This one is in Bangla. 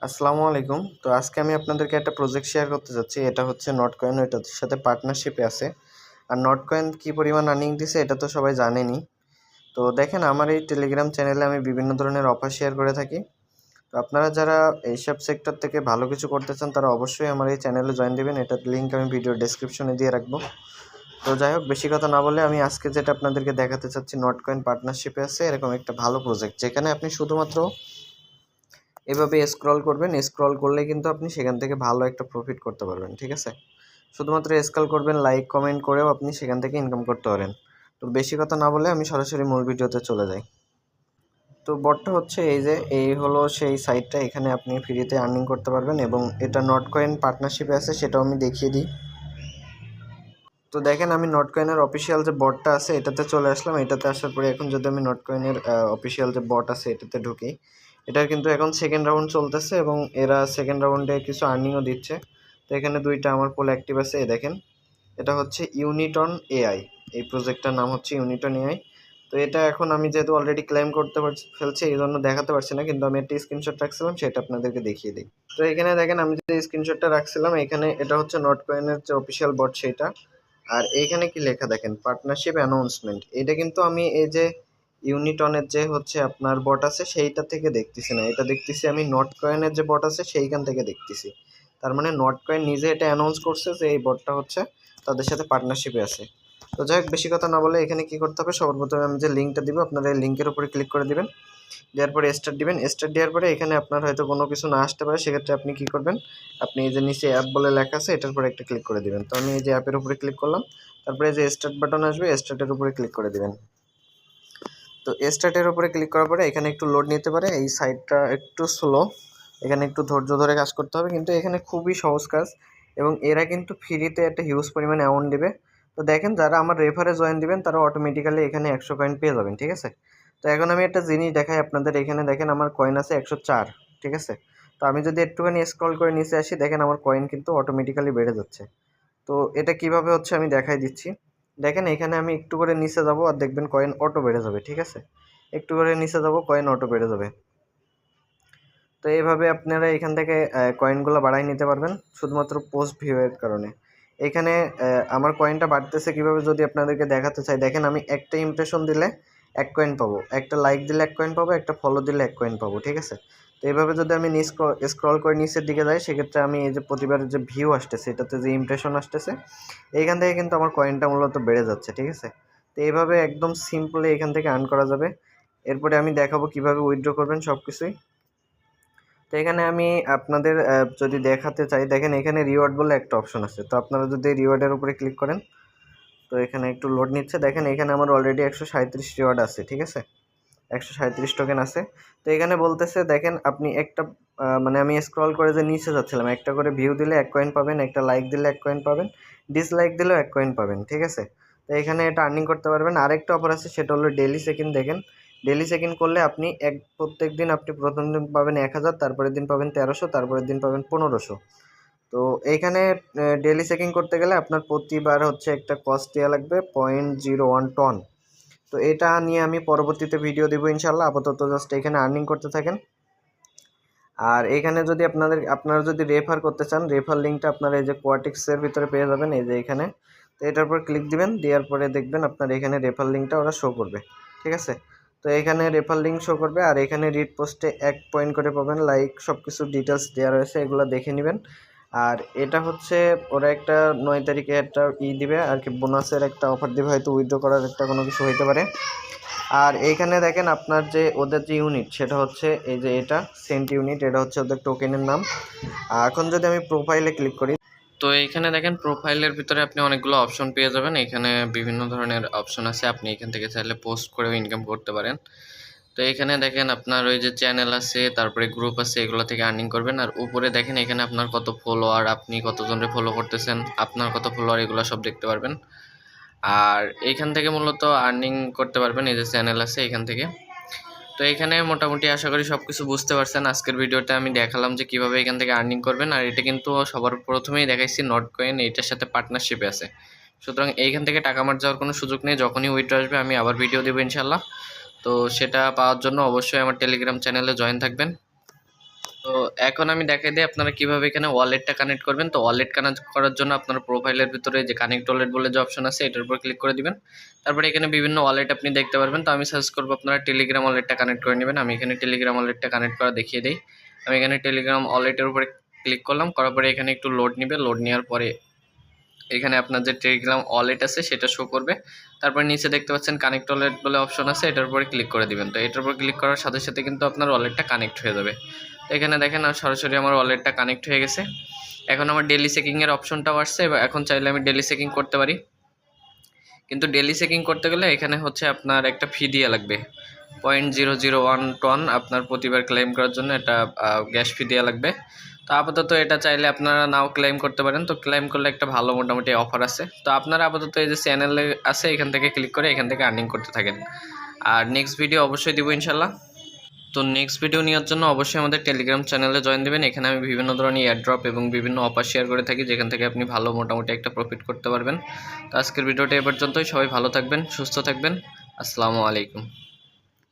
আসসালামু আলাইকুম। তো আজকে আমি আপনাদেরকে একটা প্রজেক্ট শেয়ার করতে যাচ্ছি। এটা হচ্ছে নটকয়েন, এটার সাথে পার্টনারশিপে আছে। আর নটকয়েন কি পরিমাণ আর্নিং দিছে এটা তো সবাই জানেনই। তো দেখেন, আমার এই টেলিগ্রাম চ্যানেলে আমি বিভিন্ন ধরনের অফার শেয়ার করে থাকি। তো আপনারা যারা এইসব সেক্টর থেকে ভালো কিছু করতে চান তারা অবশ্যই আমার এই চ্যানেলে জয়েন দিবেন। এটার লিঙ্ক আমি ভিডিও ডেসক্রিপশনে দিয়ে রাখবো। তো যাই হোক, বেশি কথা না বলে আমি আজকে যেটা আপনাদেরকে দেখাতে চাচ্ছি, নটকয়েন পার্টনারশিপে আছে এরকম একটা ভালো প্রজেক্ট, যেখানে আপনি শুধুমাত্র এভাবে স্ক্রল করবেন। স্ক্রল করলে কিন্তু আপনি সেখান থেকে ভালো একটা প্রফিট করতে পারবেন, ঠিক আছে? শুধুমাত্র স্ক্রল করবেন, লাইক কমেন্ট করেও আপনি সেখান থেকে ইনকাম করতে পারেন। তো বেশি কথা না বলে আমি সরাসরি মূল ভিডিওতে চলে যাই। তো বটটা হচ্ছে এই হলো সেই সাইটটা, এখানে আপনি ফ্রিতে আর্নিং করতে পারবেন এবং এটা নটকয়েন পার্টনারশিপে আছে সেটাও আমি দেখিয়ে দিই। তো দেখেন, আমি নটকয়েনের অফিসিয়াল যে বটটা আছে এটাতে চলে আসলাম। এটাতে আসার পরে এখন যদি আমি নটকয়েনের অফিসিয়াল যে বট আছে এটাতে ঢুকি, এটার কিন্তু এখন সেকেন্ড রাউন্ড চলতেছে এবং এরা সেকেন্ড রাউন্ডে কিছু আর্নিংও দিচ্ছে। তো এখানে দুইটা আমার পোল অ্যাক্টিভ আছে। দেখেন, এটা হচ্ছে ইউনিটন এআই। এই প্রজেক্টটার নাম হচ্ছে ইউনিটন এআই। তো এটা এখন আমি যেহেতু অলরেডি ক্লেম করতে ফেলছি এই জন্য দেখাতে পারছি না, কিন্তু আমি একটা স্ক্রিনশট রাখছিলাম, সেটা আপনাদেরকে দেখিয়ে দিই। তো এখানে দেখেন, আমি যে স্ক্রিনশটটা রাখছিলাম এখানে, এটা হচ্ছে নটকয়েনের যে অফিসিয়াল বট সেইটা। আর এইখানে কি লেখা দেখেন, পার্টনারশিপ অ্যানাউন্সমেন্ট। এটা কিন্তু আমি এই যে ইউনিটনের যে হচ্ছে আপনার বট আছে সেইটা থেকে দেখতেছি না, এটা দেখতেছি আমি নটকয়েনের যে বট আছে সেইখান থেকে দেখতেছি। তার মানে নটকয়েন নিজে এটা অ্যানাউন্স করছে যে এই বটটা হচ্ছে তাদের সাথে পার্টনারশিপে আছে। তো যাই হোক, বেশি কথা না বলে এখানে কি করতে হবে, সবার প্রথমে আমি যে লিঙ্কটা দিব আপনারা এই লিঙ্কের উপরে ক্লিক করে দিবেন। দেওয়ার পরে স্টার্ট দিবেন। স্টার্ট দেওয়ার পরে এখানে আপনার হয়তো কোনো কিছু না আসতে পারে, সেক্ষেত্রে আপনি কি করবেন, আপনি এই যে নিচে অ্যাপ বলে লেখা আছে এটার উপরে একটা ক্লিক করে দিবেন। তো আমি এই যে অ্যাপের উপরে ক্লিক করলাম, তারপরে এই যে স্টার্ট বাটন আসবে, স্টার্টের উপরে ক্লিক করে দিবেন। তো স্টার্টের উপরে ক্লিক করার পরে এখানে একটু লোড নিতে পারে, এই সাইটটা একটু স্লো, এখানে একটু ধৈর্য ধরে কাজ করতে হবে, কিন্তু এখানে খুবই সহজ কাজ এবং এরা কিন্তু ফ্রিতে একটা হিউজ পরিমাণ অ্যামাউন্ট দেবে। তো দেখেন, যারা আমার রেফারে জয়েন দিবেন তারা অটোমেটিক্যালি এখানে 100 কয়েন পেয়ে যাবেন, ঠিক আছে? তো এখন আমি একটা জিনিস দেখাই আপনাদের। এখানে দেখেন আমার কয়েন আছে 104, ঠিক আছে? তো আমি যদি একটুখানি স্ক্রল করে নিচে আসি, দেখেন আমার কয়েন কিন্তু অটোমেটিক্যালি বেড়ে যাচ্ছে। তো এটা কিভাবে হচ্ছে আমি দেখাই দিচ্ছি। দেখেন, এখানে আমি একটু করে নিচে যাব আর দেখবেন কয়েন অটো বেড়ে যাবে, ঠিক আছে? একটু করে নিচে যাব, কয়েন অটো বেড়ে যাবে। তো এইভাবে আপনারা এখান থেকে কয়েনগুলো বাড়াই নিতে পারবেন শুধুমাত্র পোস্ট ভিউ এর কারণে। এখানে আমার কয়েনটা বাড়তেছে কিভাবে যদি আপনাদেরকে দেখাতে চাই, দেখেন আমি একটা ইমপ্রেশন দিলে 1 কয়েন পাবো, একটা লাইক দিলে 1 কয়েন পাবো, একটা ফলো দিলে 1 কয়েন পাবো, ঠিক আছে? তো এইভাবে যদি আমি স্ক্রল করে নিচের দিকে যাই, সেক্ষেত্রে আমি এই যে প্রতিবারের যে ভিউ আসতেছে, এটাতে যে ইমপ্রেশন আসতেছে, এইখান থেকে কিন্তু আমার কয়েনটা মূলত বেড়ে যাচ্ছে, ঠিক আছে? তো এইভাবে একদম সিম্পলি এখান থেকে আর্ন করা যাবে। এরপরে আমি দেখাবো কিভাবে উইথড্র করবেন সব কিছুই। তো এখানে আমি আপনাদের যদি দেখাতে চাই, দেখেন এখানে রিওয়ার্ড বলে একটা অপশন আছে। তো আপনারা যদি রিওয়ার্ডের উপরে ক্লিক করেন, তো এখানে একটু লোড নিচ্ছে। দেখেন এখানে আমার অলরেডি 137 রিওয়ার্ড আছে, ঠিক আছে? 137 টোকেন আছে। তো এখানে বলতেছে, দেখেন আপনি একটা মানে আমি স্ক্রল করে যে নিচে যাচ্ছিলাম, একটা করে ভিউ দিলে 1 কয়েন পাবেন, একটা লাইক দিলে 1 কয়েন পাবেন, ডিসলাইক দিলেও 1 কয়েন পাবেন, ঠিক আছে? তো এখানে এটা আর্নিং করতে পারবেন। আরেকটা অফার আছে, সেটা হলো ডেইলি চেক-ইন। দেখেন, ডেইলি চেক-ইন করলে আপনি প্রত্যেক দিন আপনি প্রথম দিন পাবেন 1000, তারপরের দিন পাবেন 1300, তারপরের দিন পাবেন 1500। তো এইখানে ডেইলি চেক-ইন করতে গেলে আপনার প্রতিবার হচ্ছে একটা কস্ট দেওয়া লাগবে 0.01 টন। তো এটা নিয়ে আমি পরবর্তীতে ভিডিও দেবো ইনশাল্লাহ। আপাতত জাস্ট এখানে আর্নিং করতে থাকেন। আর এখানে যদি আপনারা যদি রেফার করতে চান, রেফার লিঙ্কটা আপনারা এই যে কোয়াটিক্সের ভিতরে পেয়ে যাবেন, এই যে এখানে। তো এটার উপর ক্লিক দিবেন, দেওয়ার পরে দেখবেন আপনার এখানে রেফার লিঙ্কটা ওরা শো করবে, ঠিক আছে? তো এখানে রেফার লিঙ্ক শো করবে আর এখানে রিড পোস্টে 1 পয়েন্ট করে পাবেন, লাইক সব কিছু ডিটেলস দেওয়া রয়েছে, এগুলো দেখে নেবেন। আর এটা হচ্ছে ওরা একটা 9 তারিখে একটা দিবে আর কি, বোনাসের একটা অফার দিবে, হয়তো উইথড্র করার একটা কোনো কিছু হইতে পারে। আর এইখানে দেখেন আপনার যে ওদের যে ইউনিট, সেটা হচ্ছে এই যে এটা সেন্ট ইউনিট, এটা হচ্ছে ওদের টোকেনের নাম। এখন যদি আমি প্রোফাইলে ক্লিক করি, তো এইখানে দেখেন প্রোফাইলের ভিতরে আপনি অনেকগুলো অপশন পেয়ে যাবেন। এখানে বিভিন্ন ধরনের অপশন আছে, আপনি এখান থেকে চাইলে পোস্ট করেও ইনকাম করতে পারেন। তো এখানে দেখেন আপনার ওই যে চ্যানেল আছে, তারপরে গ্রুপ আছে, এগুলো থেকে আর্নিং করবেন। আর উপরে দেখেন এখানে আপনার কত ফলোয়ার, আপনি কতজনকে ফলো করতেছেন, আপনার কত ফলোয়ার, এগুলো সব দেখতে পারবেন। আর এইখান থেকে মূলত আর্নিং করতে পারবেন, এই যে চ্যানেল আছে এখান থেকে। তো এখানে মোটামুটি আশা করি সব কিছু বুঝতে পারছেন। আজকের ভিডিওতে আমি দেখালাম যে কীভাবে এখান থেকে আর্নিং করবেন। আর এটা কিন্তু সবার প্রথমেই দেখাইছি নটকয়েন এইটার সাথে পার্টনারশিপে আছে, সুতরাং এইখান থেকে টাকা মার যাওয়ার কোনো সুযোগ নেই। যখনই উইথড্র আসবে আমি আবার ভিডিও দেবো ইনশাল্লাহ। তো সেটা পাওয়ার জন্য অবশ্যই আমার টেলিগ্রাম চ্যানেলে জয়েন থাকবেন। তো এখন আমি দেখাই দিই আপনারা কিভাবে এখানে ওয়ালেটটা কানেক্ট করবেন। তো ওয়ালেট কানেক্ট করার জন্য আপনার প্রোফাইলের ভিতরে যে কানেক্ট ওয়ালেট বলে যে অপশন আছে এটার উপর ক্লিক করে দিবেন। তারপরে এখানে বিভিন্ন ওয়ালেট আপনি দেখতে পারবেন। তো আমি সার্চ করবো আপনারা টেলিগ্রাম ওয়ালেটটা কানেক্ট করে নেবেন। আমি এখানে টেলিগ্রাম ওয়ালেটটা কানেক্ট করা দেখিয়ে দিই। আমি এখানে টেলিগ্রাম ওয়ালেটের উপরে ক্লিক করলাম, করার পরে এখানে একটু লোড নেবে। লোড নেওয়ার পরে এখানে আপনার যে টেলিগ্রাম ওয়ালেট আছে সেটা শো করবে। তারপর নিচে দেখতে পাচ্ছেন কানেক্ট ওয়ালেট বলে অপশন আছে, এটার উপরে ক্লিক করে দিবেন। তো এটার উপর ক্লিক করার সাথে সাথে কিন্তু আপনার ওয়ালেটটা কানেক্ট হয়ে যাবে। তো এখানে দেখেন আর সরাসরি আমার ওয়ালেটটা কানেক্ট হয়ে গেছে। এখন আমার ডেলি চেকিংয়ের অপশনটাও আসছে। এবার এখন চাইলে আমি ডেলি চেকিং করতে পারি, কিন্তু ডেলি চেকিং করতে গেলে এখানে হচ্ছে আপনার একটা ফি দিয়ে লাগবে 0.001 টন আপনার প্রতিবার ক্লেম করার জন্য একটা গ্যাস ফি দেওয়া লাগবে। তো আপাতত এটা চাইলে আপনারা নাও ক্লেম করতে পারেন। তো ক্লেম করলে একটা ভালো মোটামুটি অফার আছে। তো আপনারা আপাতত এই যে চ্যানেলে আছে এখান থেকে ক্লিক করে এখান থেকে আর্নিং করতে থাকেন। আর নেক্সট ভিডিও অবশ্যই দিব ইনশাল্লাহ। তো নেক্সট ভিডিও নেওয়ার জন্য অবশ্যই আমাদের টেলিগ্রাম চ্যানেলে জয়েন দেবেন। এখানে আমি বিভিন্ন ধরনের এয়ারড্রপ এবং বিভিন্ন অফার শেয়ার করে থাকি, যেখান থেকে আপনি ভালো মোটামুটি একটা প্রফিট করতে পারবেন। তো আজকের ভিডিওটা এ পর্যন্তই। সবাই ভালো থাকবেন, সুস্থ থাকবেন। আসসালামু আলাইকুম।